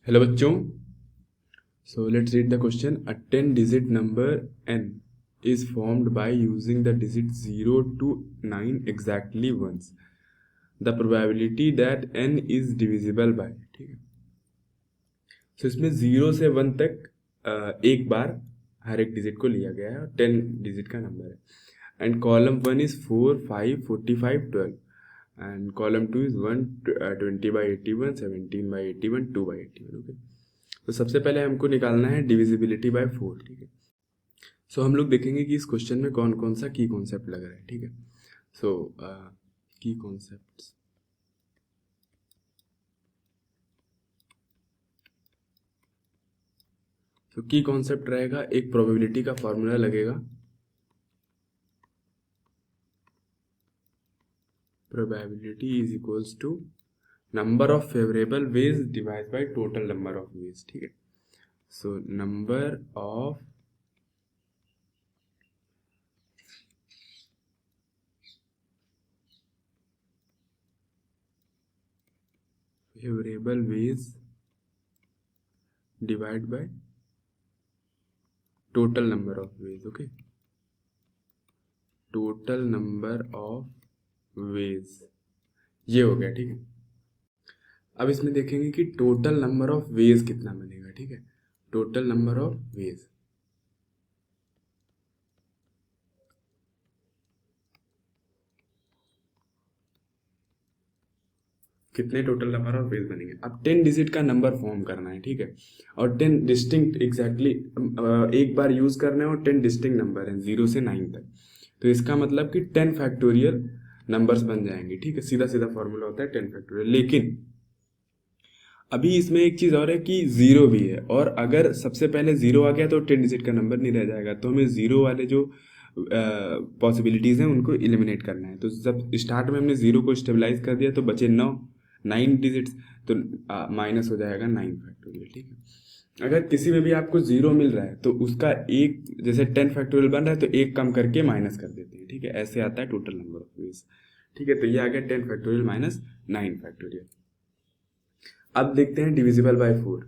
Hello बच्चों, so let's read the question. A 10 digit number n is formed by using the digit 0 to 9 exactly once. The probability that n is divisible by, ठीक है। तो इसमें 0 से 1 तक एक बार हर एक डिजिट को लिया गया है और 10 डिजिट का नंबर है। And column 1 is 4, 5, 45, 12 and column 2 is 1, 20/81, 17/81, 2/81। Okay, तो सबसे पहले हमको निकालना है डिविजिबिलिटी बाय 4, ठीक है। सो हम लोग देखेंगे कि इस क्वेश्चन में कौन कौन सा की कॉन्सेप्ट लग रहा है, ठीक है। सो की कॉन्सेप्ट्स, तो की कॉन्सेप्ट रहेगा, एक प्रोबेबिलिटी का फॉर्मूला लगेगा, probability is equals to number of favourable ways divide by total number of ways, ठीक है। So number of favourable ways divide by total number of ways, okay, total number of ways, ये हो गया, ठीक है। अब इसमें देखेंगे कि टोटल नंबर ऑफ वेज कितना बनेगा, ठीक है। टोटल नंबर ऑफ वेज, कितने टोटल नंबर ऑफ वेज बनेंगे। अब 10 डिजिट का नंबर फॉर्म करना है, ठीक है, और 10 डिस्टिंक्ट एग्जैक्टली एक बार यूज करना है और 10 डिस्टिंक्ट नंबर हैं 0 से 9 तक। तो इसका मतलब कि 10 फैक्टोरियल नंबर्स बन जाएंगे, ठीक है। सीधा सीधा फॉर्मूला होता है 10 फैक्टोरियल। लेकिन अभी इसमें एक चीज़ और है कि जीरो भी है, और अगर सबसे पहले जीरो आ गया तो 10 डिजिट का नंबर नहीं रह जाएगा। तो हमें जीरो वाले जो पॉसिबिलिटीज़ हैं उनको एलिमिनेट करना है। तो जब स्टार्ट में हमने जीरो को स्टेबलाइज कर दिया तो बचे 9 डिजिट्स, तो माइनस हो जाएगा 9 फैक्टोरियल, ठीक है। अगर किसी में भी आपको जीरो मिल रहा है तो उसका एक, जैसे 10 फैक्टोरियल बन रहा है तो एक कम करके माइनस कर देते हैं, ठीक है। ऐसे आता है टोटल नंबर ऑफ वेज, ठीक है। तो ये आ गया 10 फैक्टोरियल माइनस 9 फैक्टोरियल। अब देखते हैं डिविजिबल बाय 4।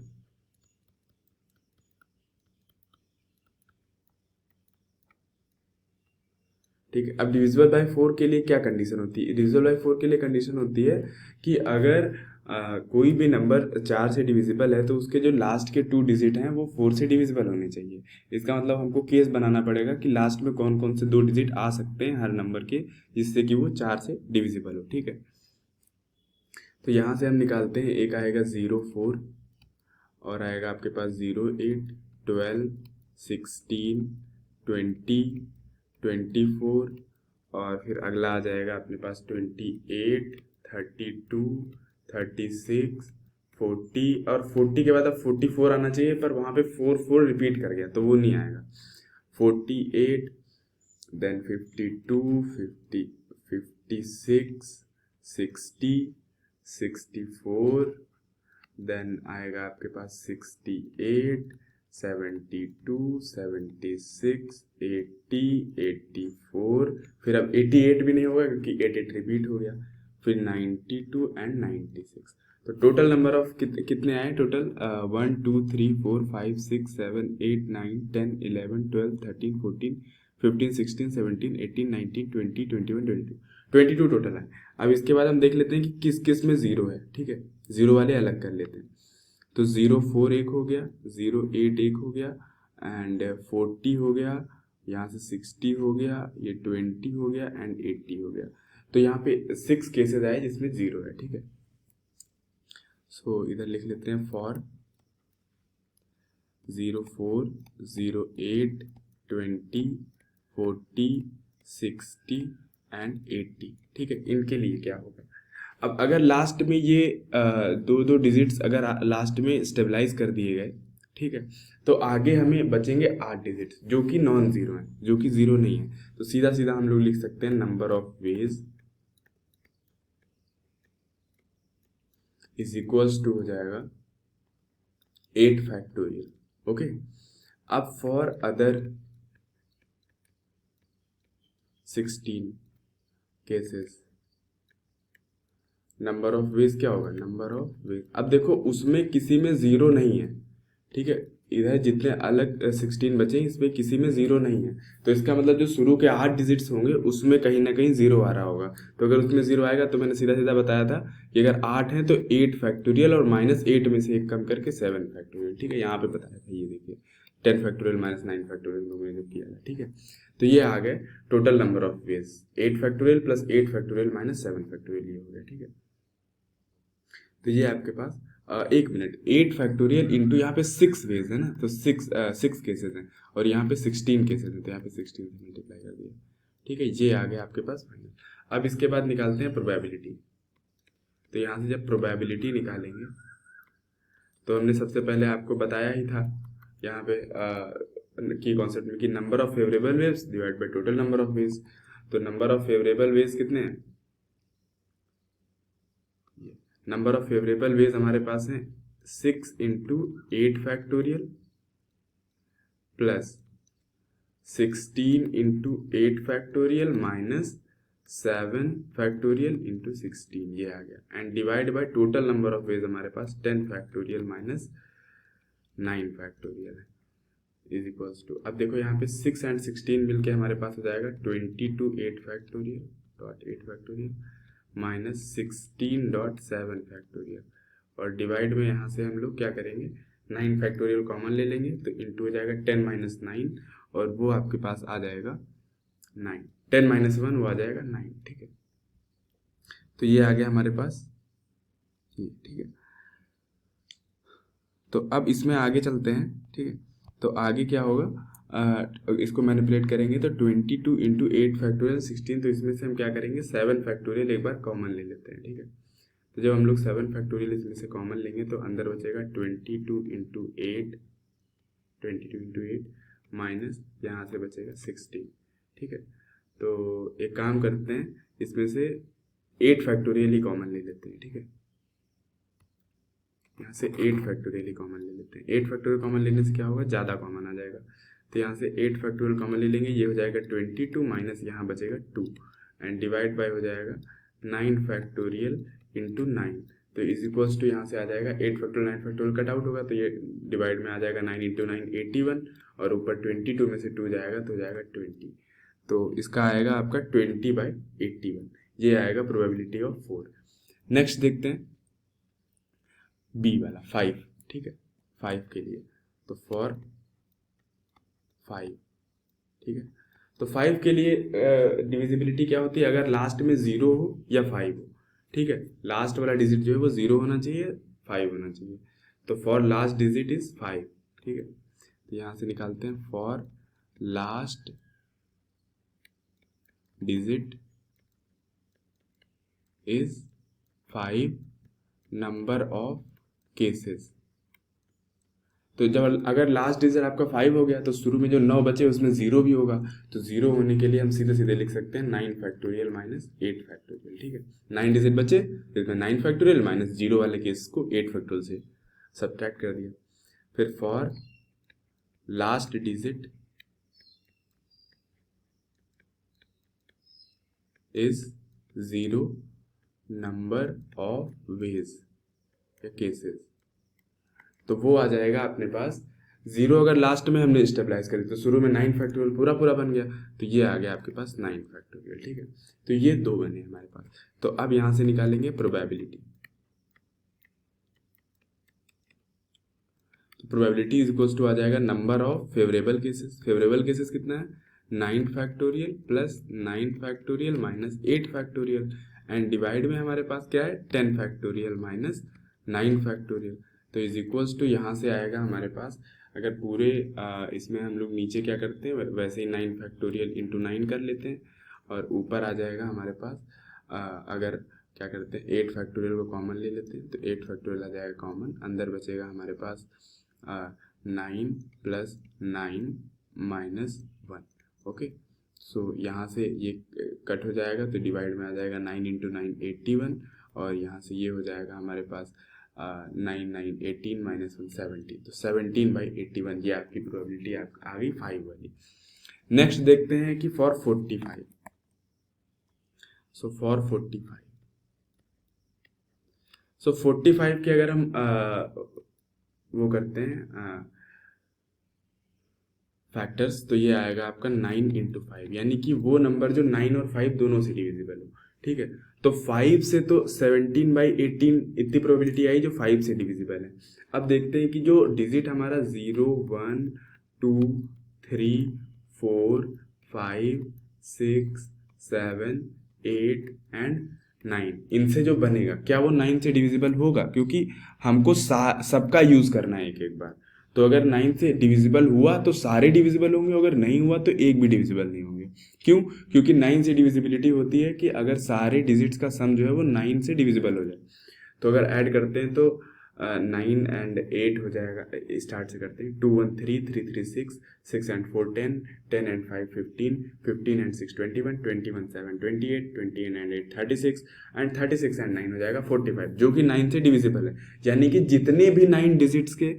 ठीक है, अब डिविजिबल बाय 4 के लिए क्या कंडीशन होती है। डिविजिबल बाय 4 के लिए कंडीशन होती है कि अगर कोई भी नंबर 4 से डिविजिबल है तो उसके जो लास्ट के 2 डिजिट हैं वो 4 से डिविजिबल होने चाहिए। इसका मतलब हमको केस बनाना पड़ेगा कि लास्ट में कौन कौन से 2 डिजिट आ सकते हैं हर नंबर के, जिससे कि वो 4 से डिविजिबल हो, ठीक है। तो यहाँ से हम निकालते हैं, एक आएगा 0, 4 और आएगा आपके पास 0, 8, 12, 16, 20, 24 और फिर अगला आ जाएगा अपने पास 28, 32, 36, 40 और 40 के बाद अब 44 आना चाहिए, पर वहाँ पे 4 रिपीट कर गया तो वो नहीं आएगा। 48, देन 52, 50, 56, 60, 64, देन आएगा आपके पास 68, 72, 76, 80, 84, फिर अब 88 भी नहीं होगा क्योंकि 88 रिपीट हो गया, फिर 92 एंड 96। तो टोटल नंबर ऑफ कितने आए टोटल, 1, 2, 3, 4, 5, 6, 7, 8, 9, 10, 11, 12, 13, 14, 15, 16, 17, 18, 19, 20, 21, 22 टोटल है। अब इसके बाद हम देख लेते हैं कि किस किस में जीरो है, ठीक है। जीरो वाले अलग कर लेते हैं। तो 0, 4 एक हो गया, 0, 8 एक हो गया एंड 40 हो गया, यहाँ से 60 हो गया, ये 20 हो गया एंड 80 हो गया। तो यहाँ पे 6 केसेस आए जिसमें जीरो है, ठीक है। सो इधर लिख लेते हैं फॉर 0, 4, 0, 8, 20, 40, 60 एंड 80, ठीक है। इनके लिए क्या होगा। अब अगर लास्ट में ये दो दो डिजिट्स अगर लास्ट में स्टेबलाइज कर दिए गए, ठीक है, तो आगे हमें बचेंगे 8 डिजिट्स जो कि नॉन जीरो हैं, जो कि जीरो नहीं है। तो सीधा सीधा हम लोग लिख सकते हैं number of ways is equals to हो जाएगा 8 फैक्टोरियल, ओके। अब for other 16 cases number of ways क्या होगा, नंबर ऑफ वेज। अब देखो उसमें किसी में जीरो नहीं है, ठीक है, इधर जितने अलग 16 बचे इसमें किसी में जीरो नहीं है, तो इसका मतलब जो शुरू के 8 डिजिट्स होंगे उसमें कहीं ना कहीं जीरो आ रहा होगा। तो अगर उसमें जीरो आएगा तो मैंने सीधा सीधा बताया था कि अगर 8 है तो 8 फैक्टोरियल और -8 में से एक कम करके 7 फैक्टोरियल, ठीक है, यहाँ पे बताया था, ये देखिए 10 फैक्टोरियल -9 फैक्टोरियल लोगों ने किया था, ठीक है। तो ये आ गए total number of veg, 8 factorial plus 8 factorial -7 factorial, ये हो गया, ठीक है। तो ये आपके पास 1 मिनट, 8 फैक्टोरियल इंटू यहाँ पे 6 वेज है ना, तो 6 केसेस हैं और यहाँ पे 16 केसेस हैं, तो यहाँ पे 16 से मल्टीप्लाई कर दिया, ठीक है। ये आ गया आपके पास फाइनल। अब इसके बाद निकालते हैं प्रोबेबिलिटी। तो यहाँ से जब प्रोबेबिलिटी निकालेंगे तो हमने सबसे पहले आपको बताया ही था यहाँ पे की कॉन्सेप्ट में कि number of favourable waves divide by total number of waves. तो नंबर ऑफ फेवरेबल वेव्स कितने हैं, नंबर ऑफ फेवरेबल वेज हमारे पास है 6 into 8 factorial plus 16 into 8 factorial -7 factorial into 16, ये आ गया, and divide by total number of veg हमारे पास 10 factorial -9 factorial है, is equals to, अब देखो यहाँ पे 6 एंड 16 मिलके हमारे पास हो जाएगा 22 8 फैक्टोरियल डॉट 8 फैक्टोरियल -16.7 फैक्टोरियल, और डिवाइड में यहाँ से हम लोग क्या करेंगे, 9 फैक्टोरियल कॉमन ले लेंगे तो इंटू हो जाएगा 10 - 9, और वो आपके पास आ जाएगा 9, 10 - 1 वो आ जाएगा 9, ठीक है। तो ये आ गया हमारे पास ये, ठीक है। तो अब इसमें आगे चलते हैं, ठीक है। तो आगे क्या होगा, इसको मैनिपुलेट करेंगे तो 22 इंटू 8 फैक्टोरियल 16, तो इसमें से हम क्या करेंगे 7 फैक्टोरियल एक बार कॉमन ले लेते हैं, ठीक है। तो जब हम लोग 7 फैक्टोरियल इसमें से कॉमन लेंगे तो अंदर बचेगा 22 इंटू 8 माइनस यहाँ से बचेगा 16, ठीक है। तो एक काम करते हैं, इसमें से 8 फैक्टोरियल ही कॉमन ले लेते हैं, ठीक है। यहाँ से 8 फैक्टोरियल ही कॉमन ले लेते हैं, 8 फैक्टोरियल कॉमन लेने से क्या होगा, ज़्यादा कॉमन आ जाएगा। तो यहाँ से 8 फैक्टोरियल कॉमन ले लेंगे, ये हो जाएगा 22 माइनस यहाँ बचेगा 2, एंड डिवाइड बाय हो जाएगा 9 फैक्टोरियल इंटू 9, तो इज इक्वल्स टू यहाँ से आ जाएगा 8 फैक्टोरियल 9 फैक्टोरियल कट आउट होगा तो ये डिवाइड में आ जाएगा 9 इंटू 9 81, और ऊपर 22 में से 2 जाएगा तो हो जाएगा 20, तो इसका आएगा आपका 20/81, ये आएगा प्रोबेबिलिटी ऑफ 4। नेक्स्ट देखते हैं बी वाला 5, ठीक है, 5 के लिए, तो फॉर 5, ठीक है। तो 5 के लिए डिविजिबिलिटी क्या होती है, अगर लास्ट में 0 हो या 5 हो, ठीक है, लास्ट वाला डिजिट जो है वो 0 होना चाहिए, 5 होना चाहिए, तो फॉर लास्ट डिजिट इज 5, ठीक है। तो यहाँ से निकालते हैं for last digit is 5 number of cases. तो जब अगर लास्ट डिजिट आपका 5 हो गया तो शुरू में जो 9 बचे उसमें 0 भी होगा, तो 0 होने के लिए हम सीधे सीधे लिख सकते हैं 9 फैक्टोरियल माइनस 8 फैक्टोरियल, ठीक है। 9 डिजिट बचे इसमें 9 फैक्टोरियल माइनस 0 वाले केस को 8 फैक्टोरियल से सब्ट्रैक्ट कर दिया। फिर for last digit is 0 number of veg या केसेस, तो वो आ जाएगा अपने पास 0, अगर लास्ट में हमने स्टेबलाइज करी तो शुरू में 9 फैक्टोरियल पूरा पूरा बन गया, तो ये आ गया आपके पास 9 फैक्टोरियल, ठीक है। तो ये 2 बने हमारे पास। तो अब यहाँ से निकालेंगे प्रोबेबिलिटी। तो प्रोबेबिलिटी इज इक्वल्स टू आ जाएगा number of favourable cases. Favourable cases कितना है, 9 factorial plus 9 factorial minus 8 factorial, and divide में हमारे पास क्या है 10 फैक्टोरियल माइनस 9 फैक्टोरियल, तो इज इक्वल्स टू यहाँ से आएगा हमारे पास, अगर पूरे इसमें हम लोग नीचे क्या करते हैं वैसे ही 9 फैक्टोरियल इंटू 9 कर लेते हैं, और ऊपर आ जाएगा हमारे पास अगर क्या करते हैं 8 फैक्टोरियल को कॉमन ले लेते हैं तो 8 फैक्टोरियल आ जाएगा कॉमन, अंदर बचेगा हमारे पास 9 प्लस 9 माइनस 1, ओके। सो यहाँ से ये कट हो जाएगा तो डिवाइड में आ जाएगा 9 इंटू 9 81, और यहाँ से ये हो जाएगा हमारे पास 9 9 18 माइनस 1 17, तो 17/81, ये आपकी प्रोबेबिलिटी आ गई 5 वाली। नेक्स्ट देखते हैं कि फॉर 45, सो फॉर 45 सो 45 के अगर हम वो करते हैं फैक्टर्स, तो ये आएगा आपका 9 × 5, यानी कि वो नंबर जो 9 और 5 दोनों से डिविजिबल हो। ठीक है, तो 5 से तो 17/18 इतनी प्रोबेबिलिटी आई जो 5 से डिविजिबल है। अब देखते हैं कि जो डिजिट हमारा 0, 1, 2, 3, 4, 5, 6, 7, 8 एंड 9, इनसे जो बनेगा क्या वो 9 से डिविजिबल होगा? क्योंकि हमको सबका यूज करना है एक एक बार। तो अगर 9 से डिविजिबल हुआ तो सारे डिविजिबल होंगे, अगर नहीं हुआ तो एक भी डिविजिबल नहीं होंगे। क्यों? क्योंकि 9 से डिविजिबिलिटी होती है कि अगर सारे डिजिट्स का सम जो है वो 9 से डिविजिबल हो जाए। तो अगर ऐड करते हैं तो 9 एंड 8 हो जाएगा। स्टार्ट से करते हैं, 2 1 3, 3 3 6, 6 and 4 10, 10 and 5 15, 15 and 6 21, 21 7 28, 20 and 8 36 and 36 and 9 हो जाएगा 45, जो कि 9 से डिविजिबल है। यानी कि जितने भी 9 डिजिट्स के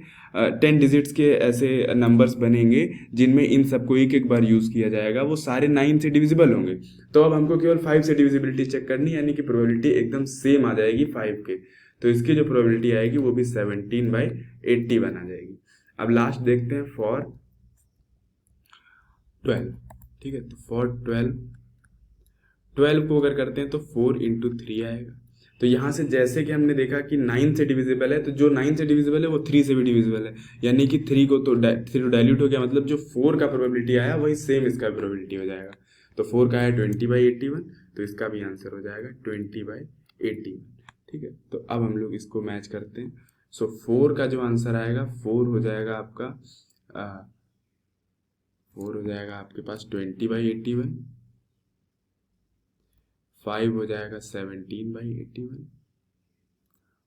10 डिजिट्स के ऐसे नंबर्स बनेंगे जिनमें इन सबको एक एक बार यूज किया जाएगा, वो सारे 9 से डिविजिबल होंगे। तो अब हमको केवल 5 से डिविजिबिलिटी चेक करनी, यानी कि प्रोबेबिलिटी एकदम सेम आ जाएगी 5 के। तो इसकी जो प्रोबेबिलिटी आएगी वो भी 17/81 आ जाएगी। अब लास्ट देखते हैं फॉर 12। ठीक है, तो फॉर 12 को अगर करते हैं तो 4 × 3 आएगा। तो यहाँ से जैसे कि हमने देखा कि 9 से डिविजिबल है, तो जो 9 से डिविजिबल है वो 3 से भी डिविजिबल है, यानी कि 3 को तो 3 डाइल्यूट हो गया, मतलब जो 4 का प्रोबेबिलिटी आया वही सेम इसका प्रोबेबिलिटी हो जाएगा। तो 4 का है 20/81, तो इसका भी आंसर हो जाएगा 20/81। ठीक है, तो अब हम लोग इसको मैच करते हैं। सो 4 का जो आंसर आएगा 4 हो जाएगा आपका 4 हो जाएगा आपके पास 20/81, 5 हो जाएगा 17/81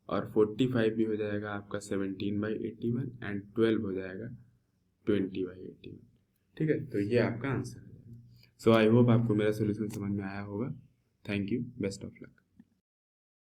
और 45 भी हो जाएगा आपका 17/81 एंड 12 हो जाएगा 20/81। ठीक है, तो ये आपका आंसर है। सो आई होप आपको मेरा सोल्यूशन समझ में आया होगा। Thank you, best of luck.